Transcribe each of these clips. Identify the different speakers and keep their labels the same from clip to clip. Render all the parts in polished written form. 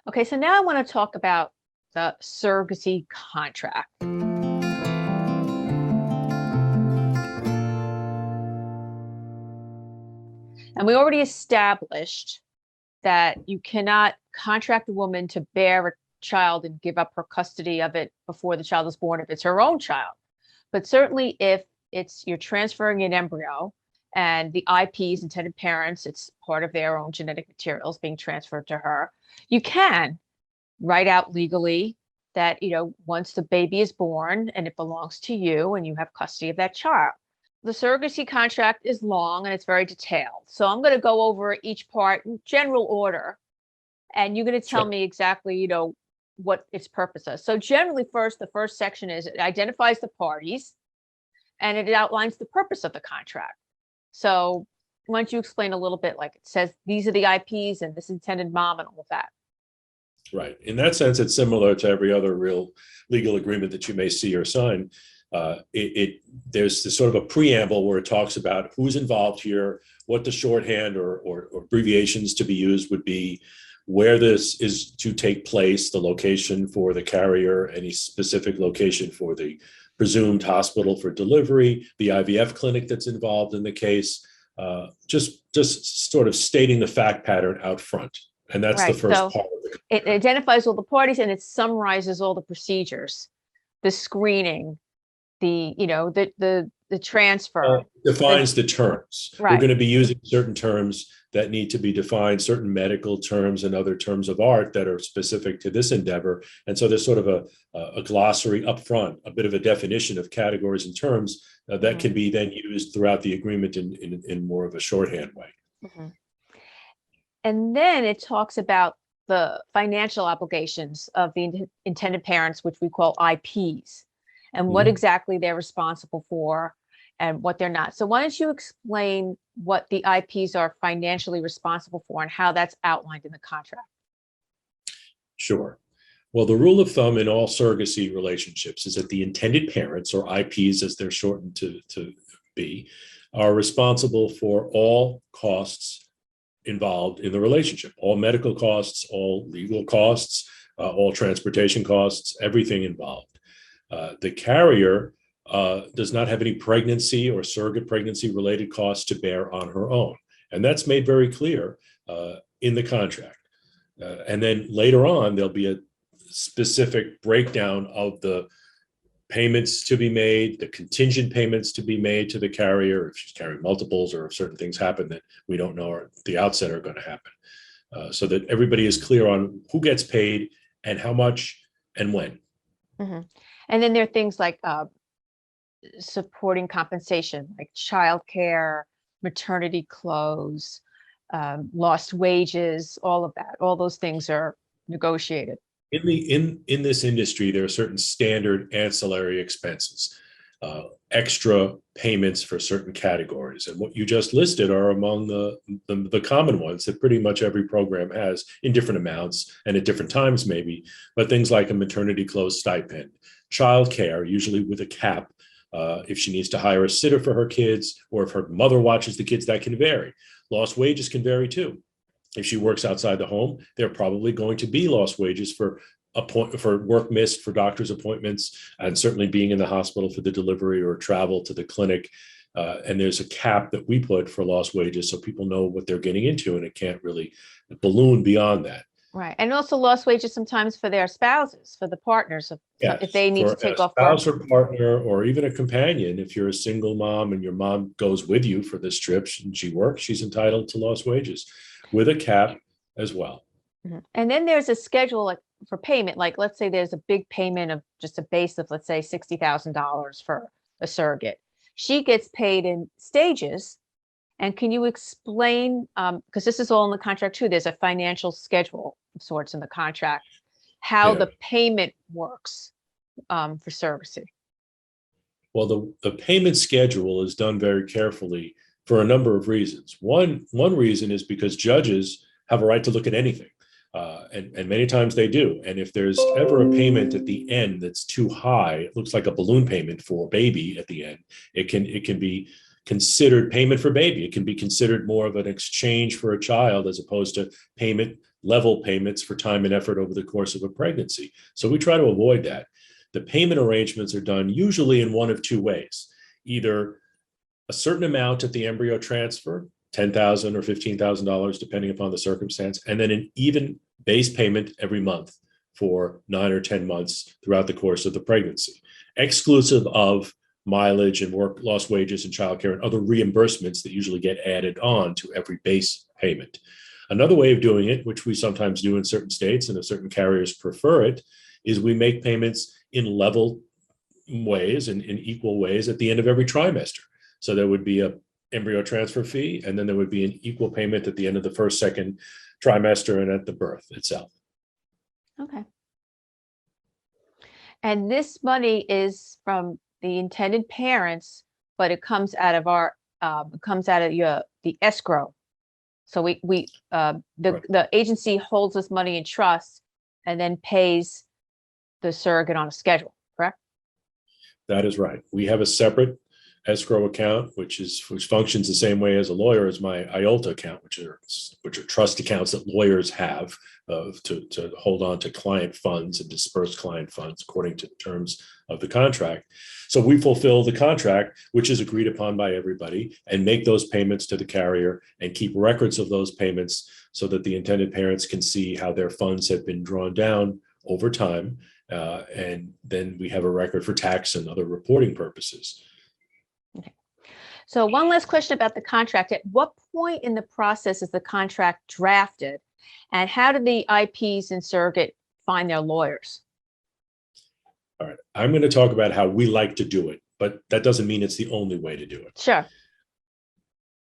Speaker 1: Okay, so now I want to talk about the surrogacy contract. And we already established that you cannot contract a woman to bear a child and give up her custody of it before the child is born if it's her own child. But certainly if it's you're transferring an embryo and the IPs, intended parents, it's part of their own genetic materials being transferred to her, you can write out legally that, once the baby is born and it belongs to you and you have custody of that child. The surrogacy contract is long and it's very detailed. So I'm going to go over each part in general order, and you're going to tell
Speaker 2: Sure.
Speaker 1: me exactly, what its purpose is. So generally, the first section is it identifies the parties and it outlines the purpose of the contract. So why don't you explain a little bit, like it says, these are the IPs and this intended mom and all of that.
Speaker 2: Right. In that sense, it's similar to every other real legal agreement that you may see or sign. There's this sort of a preamble where it talks about who's involved here, what the shorthand or abbreviations to be used would be, where this is to take place, the location for the carrier, any specific location for the presumed hospital for delivery, the IVF clinic that's involved in the case, just sort of stating the fact pattern out front. And that's the
Speaker 1: Right.
Speaker 2: first
Speaker 1: So
Speaker 2: part of the
Speaker 1: it identifies all the parties and it summarizes all the procedures, the screening, the transfer, the
Speaker 2: defines the terms. We're
Speaker 1: right.
Speaker 2: going to be using certain terms that need to be defined, certain medical terms and other terms of art that are specific to this endeavor. And so there's sort of a glossary up front, a bit of a definition of categories and terms that can be then used throughout the agreement in more of a shorthand way.
Speaker 1: Mm-hmm. And then it talks about the financial obligations of the intended parents, which we call IPs, and what
Speaker 2: Mhm.
Speaker 1: exactly they're responsible for and what they're not. So why don't you explain what the IPs are financially responsible for and how that's outlined in the contract?
Speaker 2: Sure. Well, the rule of thumb in all surrogacy relationships is that the intended parents, or IPs as they're shortened to be, are responsible for all costs involved in the relationship, all medical costs, all legal costs, all transportation costs, everything involved. The carrier does not have any pregnancy or surrogate pregnancy related costs to bear on her own. And that's made very clear in the contract. And then later on, there'll be a specific breakdown of the payments to be made, the contingent payments to be made to the carrier if she's carrying multiples, or if certain things happen that we don't know at the outset are going to happen, so that everybody is clear on who gets paid and how much and when.
Speaker 1: Mm-hmm. And then there are things like supporting compensation, like childcare, maternity clothes, lost wages, all of that. All those things are negotiated.
Speaker 2: In this industry, there are certain standard ancillary expenses, extra payments for certain categories, and what you just listed are among the common ones that pretty much every program has in different amounts and at different times maybe. But things like a maternity clothes stipend, childcare, usually with a cap. If she needs to hire a sitter for her kids, or if her mother watches the kids, that can vary. Lost wages can vary too. If she works outside the home, there are probably going to be lost wages for work missed for doctor's appointments, and certainly being in the hospital for the delivery or travel to the clinic. And there's a cap that we put for lost wages so people know what they're getting into, and it can't really balloon beyond that.
Speaker 1: Right. And also lost wages sometimes for their spouses, for the partners, if
Speaker 2: Yes,
Speaker 1: they need to
Speaker 2: for
Speaker 1: take
Speaker 2: a
Speaker 1: off work.
Speaker 2: spouse or partner, or even a companion. If you're a single mom and your mom goes with you for this trip and she works, she's entitled to lost wages with a cap as well.
Speaker 1: Mhm. And then there's a schedule like for payment. Like let's say there's a big payment of just a base of, let's say, $60,000 for a surrogate. She gets paid in stages. And can you explain, because this is all in the contract too, there's a financial schedule of sorts in the contract, how
Speaker 2: Yeah.
Speaker 1: the payment works for surrogacy?
Speaker 2: Well, the payment schedule is done very carefully for a number of reasons. One reason is because judges have a right to look at anything, and many times they do. And if there's ever a payment at the end that's too high, it looks like a balloon payment for baby at the end. It can be considered payment for baby. It can be considered more of an exchange for a child as opposed to payment level payments for time and effort over the course of a pregnancy. So we try to avoid that. The payment arrangements are done usually in one of two ways. Either a certain amount at the embryo transfer, $10,000 or $15,000, depending upon the circumstance, and then an even base payment every month for 9 or 10 months throughout the course of the pregnancy, exclusive of mileage and work lost wages and childcare and other reimbursements that usually get added on to every base payment. Another way of doing it, which we sometimes do in certain states and if certain carriers prefer it, is we make payments in level ways and in equal ways at the end of every trimester. So there would be a embryo transfer fee, and then there would be an equal payment at the end of the first, second trimester and at the birth itself.
Speaker 1: Okay. And this money is from the intended parents, but it comes out of the escrow. So the agency holds this money in trust and then pays the surrogate on a schedule, correct?
Speaker 2: That is right. We have a separate escrow account, which functions the same way as a lawyer as my IOLTA account, which are trust accounts that lawyers have to hold on to client funds and disperse client funds according to the terms of the contract. So we fulfill the contract, which is agreed upon by everybody, and make those payments to the carrier and keep records of those payments so that the intended parents can see how their funds have been drawn down over time. And then we have a record for tax and other reporting purposes.
Speaker 1: Okay. So one last question about the contract. At what point in the process is the contract drafted? And how do the IPs and surrogate find their lawyers?
Speaker 2: All right. I'm going to talk about how we like to do it, but that doesn't mean it's the only way to do it.
Speaker 1: Sure.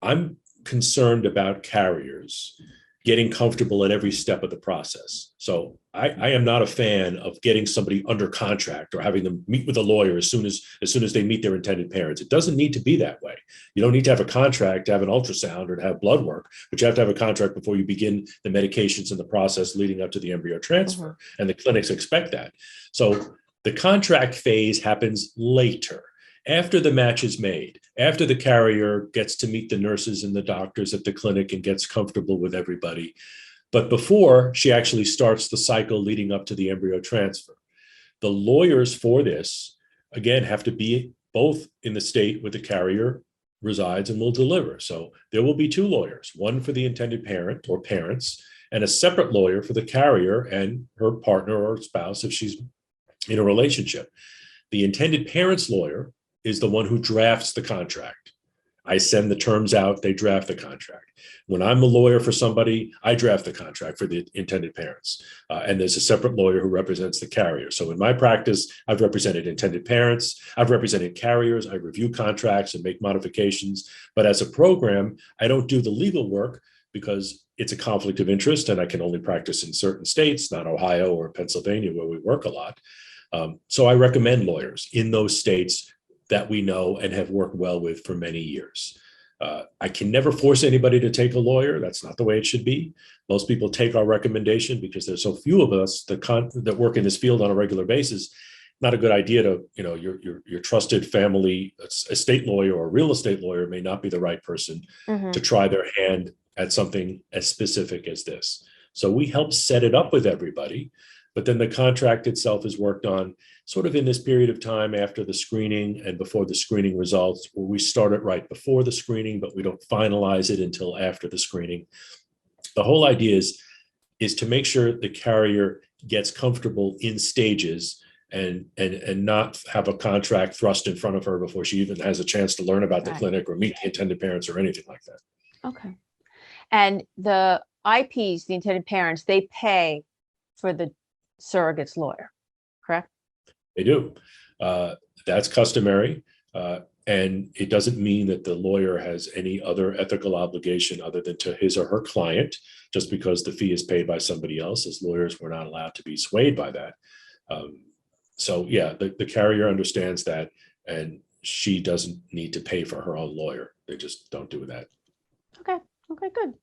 Speaker 2: I'm concerned about carriers getting comfortable at every step of the process. So I am not a fan of getting somebody under contract or having them meet with a lawyer as soon as they meet their intended parents. It doesn't need to be that way. You don't need to have a contract to have an ultrasound or to have blood work, but you have to have a contract before you begin the medications and the process leading up to the embryo transfer. And the clinics expect that. So the contract phase happens later, after the match is made, after the carrier gets to meet the nurses and the doctors at the clinic and gets comfortable with everybody, but before she actually starts the cycle leading up to the embryo transfer. The lawyers for this, again, have to be both in the state where the carrier resides and will deliver. So there will be two lawyers, one for the intended parent or parents, and a separate lawyer for the carrier and her partner or spouse if she's in a relationship. The intended parent's lawyer is the one who drafts the contract. I send the terms out, they draft the contract. When I'm a lawyer for somebody, I draft the contract for the intended parents. And there's a separate lawyer who represents the carrier. So in my practice, I've represented intended parents, I've represented carriers, I review contracts and make modifications. But as a program, I don't do the legal work because it's a conflict of interest and I can only practice in certain states, not Ohio or Pennsylvania, where we work a lot. So I recommend lawyers in those states that we know and have worked well with for many years. I can never force anybody to take a lawyer. That's not the way it should be. Most people take our recommendation because there's so few of us that work in this field on a regular basis. Not a good idea to, your trusted family estate lawyer or real estate lawyer may not be the right person to try their hand at something as specific as this. So we help set it up with everybody, but then the contract itself is worked on sort of in this period of time after the screening and before the screening results, where we start it right before the screening, but we don't finalize it until after the screening. The whole idea is to make sure the carrier gets comfortable in stages and not have a contract thrust in front of her before she even has a chance to learn about the clinic or meet the intended parents or anything like that. Okay.
Speaker 1: And the IPs, the intended parents, they pay for the surrogate's lawyer, correct?
Speaker 2: They do. That's customary. And it doesn't mean that the lawyer has any other ethical obligation other than to his or her client, just because the fee is paid by somebody else. As lawyers, we're not allowed to be swayed by that. So yeah, the carrier understands that, and she doesn't need to pay for her own lawyer. They just don't do that.
Speaker 1: Okay, good.